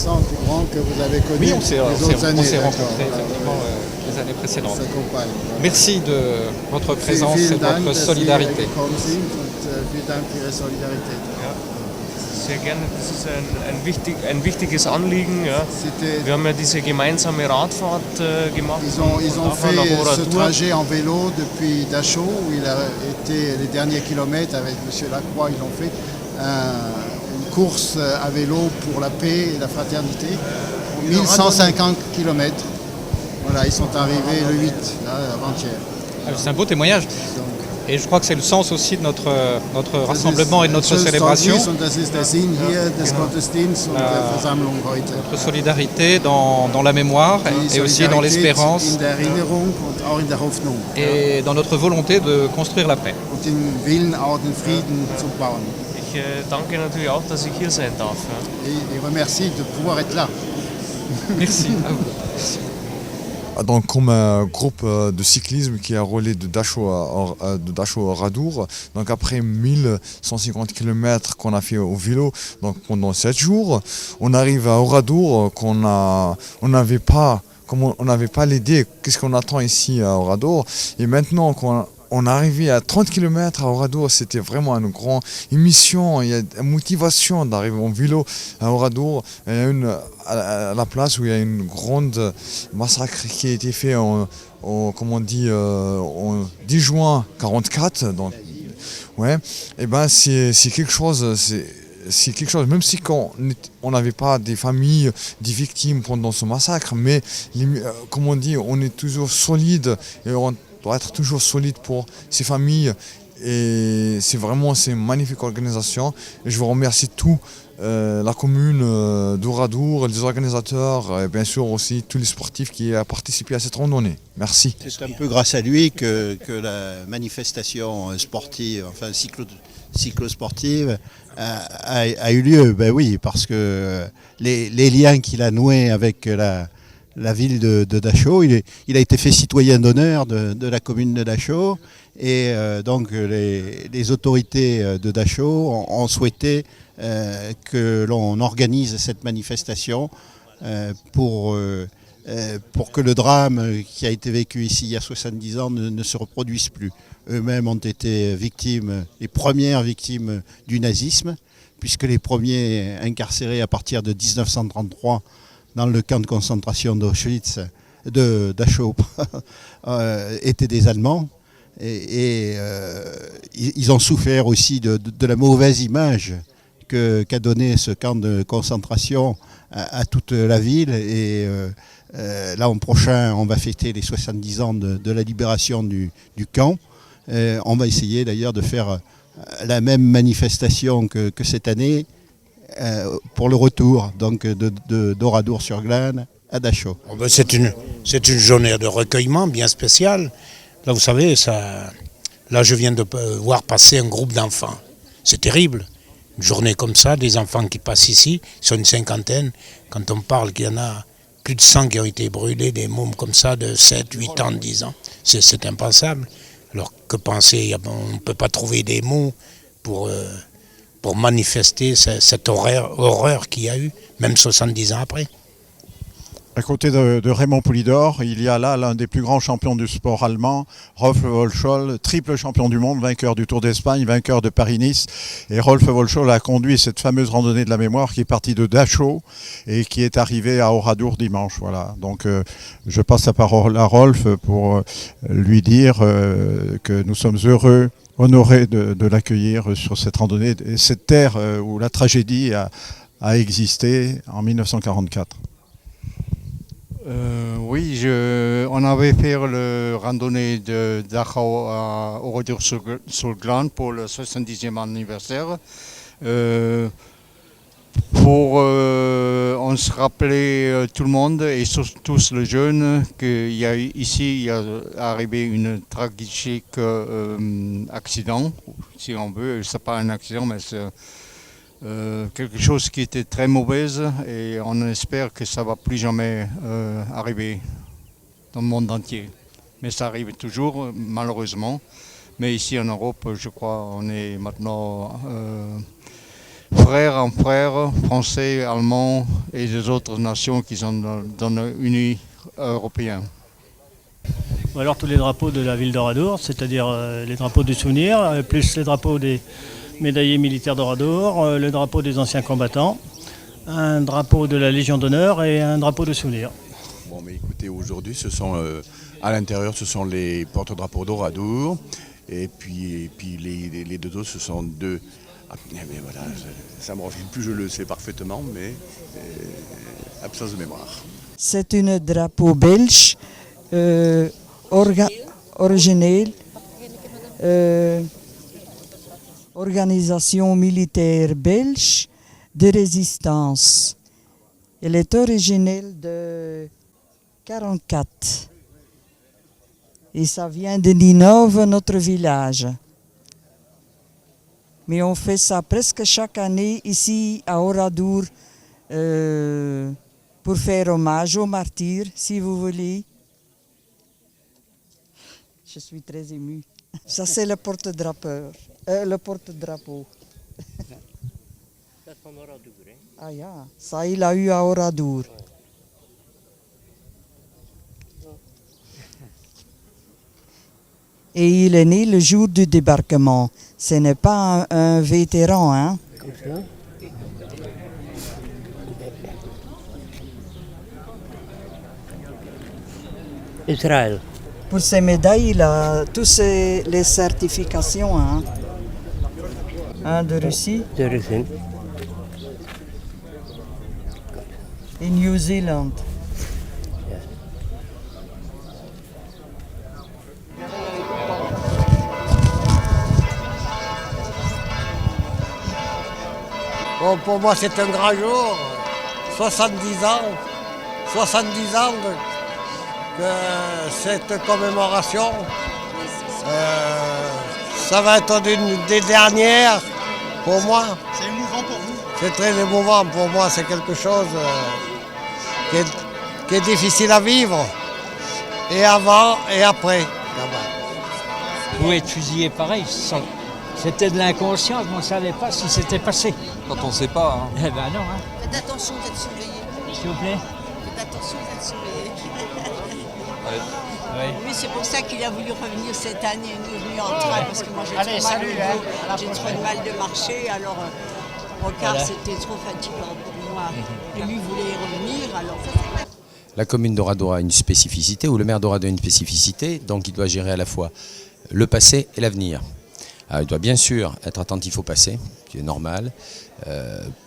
adolescent plus grand que vous avez connu Oui, on s'est années. rencontrés effectivement les années précédentes. Voilà. Merci de votre présence et de votre solidarité. Vielen Dank für Ihre Solidarität. Ja, sehr gerne. Das ist ein wichtiges Anliegen. Ja. Wir haben ja diese gemeinsame Radfahrt gemacht. Ils ont fait ce trajet en vélo depuis Dachau, où il a été les derniers kilomètres avec M. Lacroix. Ils ont fait une course à vélo pour la paix et la fraternité. 1150 km. Voilà, ils sont arrivés le 8, avant-hier. C'est un beau témoignage. Et je crois que c'est le sens aussi de notre rassemblement et de notre célébration. Notre solidarité dans la mémoire et aussi dans l'espérance et dans notre volonté de construire la paix. Ich danke natürlich auch, dass ich hier sein darf. Et remercie de pouvoir être là. Merci à vous. Merci. Donc, comme un groupe de cyclisme qui a roulé de Dachau à Radour, donc après 1150 km qu'on a fait au vélo, donc pendant 7 jours, on arrive à Oradour, on n'avait pas l'idée qu'est-ce qu'on attend ici à Oradour, et maintenant qu'on est arrivé à 30 km à Oradour, c'était vraiment une grande émission, il y a une motivation d'arriver en vélo à Oradour. Il y a à la place où il y a une grande massacre qui a été fait en 10 juin 1944. Donc, ouais, et ben c'est quelque chose. C'est quelque chose, même si on n'avait pas des familles, des victimes pendant ce massacre, mais comme on dit, on est toujours solide et on doit être toujours solide pour ces familles. Et c'est une magnifique organisation. Et je vous remercie tout, la commune d'Oradour, les organisateurs, et bien sûr aussi tous les sportifs qui ont participé à cette randonnée. Merci. C'est un peu grâce à lui que la manifestation sportive, enfin cyclosportive, a eu lieu. Ben oui, parce que les liens qu'il a noués avec la ville de Dachau, il a été fait citoyen d'honneur de la commune de Dachau, et donc les autorités de Dachau ont souhaité que l'on organise cette manifestation pour que le drame qui a été vécu ici il y a 70 ans ne se reproduise plus. Eux-mêmes ont été les premières victimes du nazisme, puisque les premiers incarcérés à partir de 1933 dans le camp de concentration d'Auschwitz, Dachau, étaient des Allemands. Et ils ont souffert aussi de la mauvaise image qu'a donné ce camp de concentration à toute la ville. Et l'an prochain, on va fêter les 70 ans de la libération du camp. On va essayer d'ailleurs de faire la même manifestation que cette année, pour le retour donc d'Oradour-sur-Glane à Dachau. C'est une journée de recueillement bien spéciale. Là, vous savez, là je viens de voir passer un groupe d'enfants. C'est terrible. Une journée comme ça, des enfants qui passent ici, ils sont une cinquantaine. Quand on parle qu'il y en a plus de 100 qui ont été brûlés, des mômes comme ça de 7, 8 ans, 10 ans, c'est impensable. Alors que penser, on ne peut pas trouver des mots pour manifester cette horreur qu'il y a eu, même 70 ans après. À côté de Raymond Poulidor, il y a là l'un des plus grands champions du sport allemand, Rolf Wolschol, triple champion du monde, vainqueur du Tour d'Espagne, vainqueur de Paris-Nice. Et Rolf Wolschol a conduit cette fameuse randonnée de la mémoire qui est partie de Dachau et qui est arrivée à Oradour dimanche. Voilà. Donc je passe la parole à Rolf pour lui dire que nous sommes heureux, honorés de l'accueillir sur cette randonnée et cette terre où la tragédie a existé en 1944. Oui, on avait fait le randonnée de Dachau à Oradour-sur-Glane pour le 70e anniversaire. On se rappelait tout le monde et surtout les jeunes qu'il y a ici arrivé une tragique accident, si on veut. C'est pas un accident, mais c'est quelque chose qui était très mauvaise, et on espère que ça ne va plus jamais arriver dans le monde entier. Mais ça arrive toujours, malheureusement. Mais ici en Europe, je crois, on est maintenant frère en frère, français, allemand et des autres nations qui sont dans l'Union européenne. Ou alors tous les drapeaux de la ville d'Oradour, c'est-à-dire les drapeaux du souvenir, plus les drapeaux des médaillés militaires d'Oradour, le drapeau des anciens combattants, un drapeau de la Légion d'honneur et un drapeau de souvenir. Bon, mais écoutez, aujourd'hui, à l'intérieur, ce sont les porte-drapeaux d'Oradour, et puis les deux autres, ce sont deux. Mais voilà, ça me revient plus, je le sais parfaitement, mais absence de mémoire. C'est un drapeau belge, originel, organisation militaire belge de résistance. Elle est originelle de 1944 et ça vient de Ninove, notre village. Mais on fait ça presque chaque année ici à Oradour pour faire hommage aux martyrs, si vous voulez. Je suis très émue. Ça c'est le porte-drapeau. Ah ja, ça il a eu à Oradour. Et il est né le jour du débarquement. Ce n'est pas un vétéran, hein? Israël. Pour ces médailles, il a toutes les certifications, hein? De Russie. De Russie. Et New Zealand. Bon, pour moi, c'est un grand jour. 70 ans que cette commémoration, ça va être une des dernières pour moi. C'est émouvant pour vous? C'est très émouvant pour moi, c'est quelque chose qui est difficile à vivre, et avant et après. Pour être fusillé pareil, c'était de l'inconscience, mais on ne savait pas si c'était passé. Quand on ne sait pas. Hein. Eh ben non. Hein. Faites attention d'être surveillé. S'il vous plaît. Faites attention d'être surveillé. Ouais. Oui, c'est pour ça qu'il a voulu revenir cette année. Nous est venu en train parce que moi j'ai trop mal au dos, j'ai trop de mal de marcher. Alors, regarde, c'était trop fatigant pour moi. Et lui voulait y revenir. Alors, la commune d'Oradour a une spécificité, ou le maire d'Oradour a une spécificité, donc il doit gérer à la fois le passé et l'avenir. Il doit bien sûr être attentif au passé, qui est normal,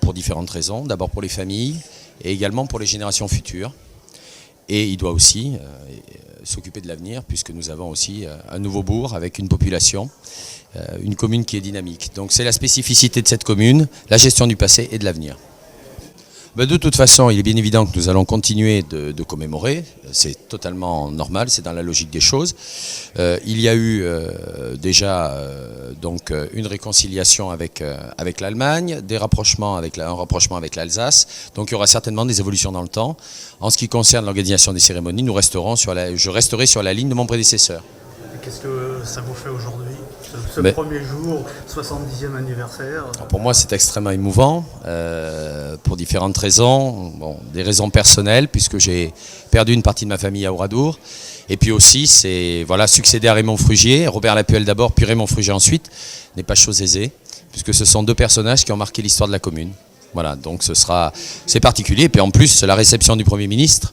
pour différentes raisons. D'abord pour les familles et également pour les générations futures. Et il doit aussi s'occuper de l'avenir, puisque nous avons aussi un nouveau bourg avec une population, une commune qui est dynamique. Donc c'est la spécificité de cette commune, la gestion du passé et de l'avenir. De toute façon, il est bien évident que nous allons continuer de commémorer, c'est totalement normal, c'est dans la logique des choses. Il y a eu déjà donc une réconciliation avec l'Allemagne, un rapprochement avec l'Alsace, donc il y aura certainement des évolutions dans le temps. En ce qui concerne l'organisation des cérémonies, je resterai sur la ligne de mon prédécesseur. Qu'est-ce que ça vous fait aujourd'hui, ce premier jour, 70e anniversaire? Pour moi, c'est extrêmement émouvant, pour différentes raisons. Bon, des raisons personnelles, puisque j'ai perdu une partie de ma famille à Oradour. Et puis aussi, c'est succéder à Raymond Frugier, Robert Lapuelle d'abord, puis Raymond Frugier ensuite, n'est pas chose aisée, puisque ce sont deux personnages qui ont marqué l'histoire de la commune. Voilà, donc c'est particulier. Et puis en plus, la réception du Premier ministre,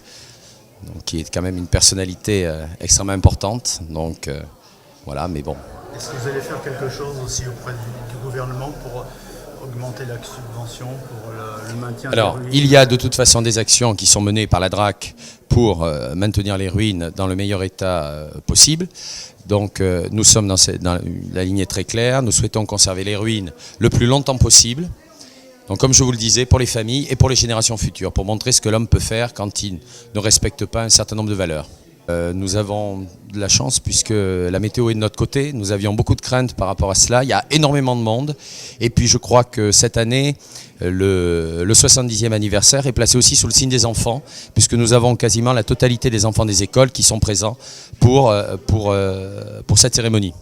donc, qui est quand même une personnalité extrêmement importante. Donc voilà, mais bon. Est-ce que vous allez faire quelque chose aussi auprès du gouvernement pour augmenter la subvention, pour le maintien des ruines? Alors, il y a de toute façon des actions qui sont menées par la DRAC pour maintenir les ruines dans le meilleur état possible. Donc nous sommes dans la ligne est très claire, nous souhaitons conserver les ruines le plus longtemps possible. Donc comme je vous le disais, pour les familles et pour les générations futures, pour montrer ce que l'homme peut faire quand il ne respecte pas un certain nombre de valeurs. Nous avons de la chance puisque la météo est de notre côté, nous avions beaucoup de craintes par rapport à cela, il y a énormément de monde et puis je crois que cette année, le 70e anniversaire est placé aussi sous le signe des enfants puisque nous avons quasiment la totalité des enfants des écoles qui sont présents pour cette cérémonie.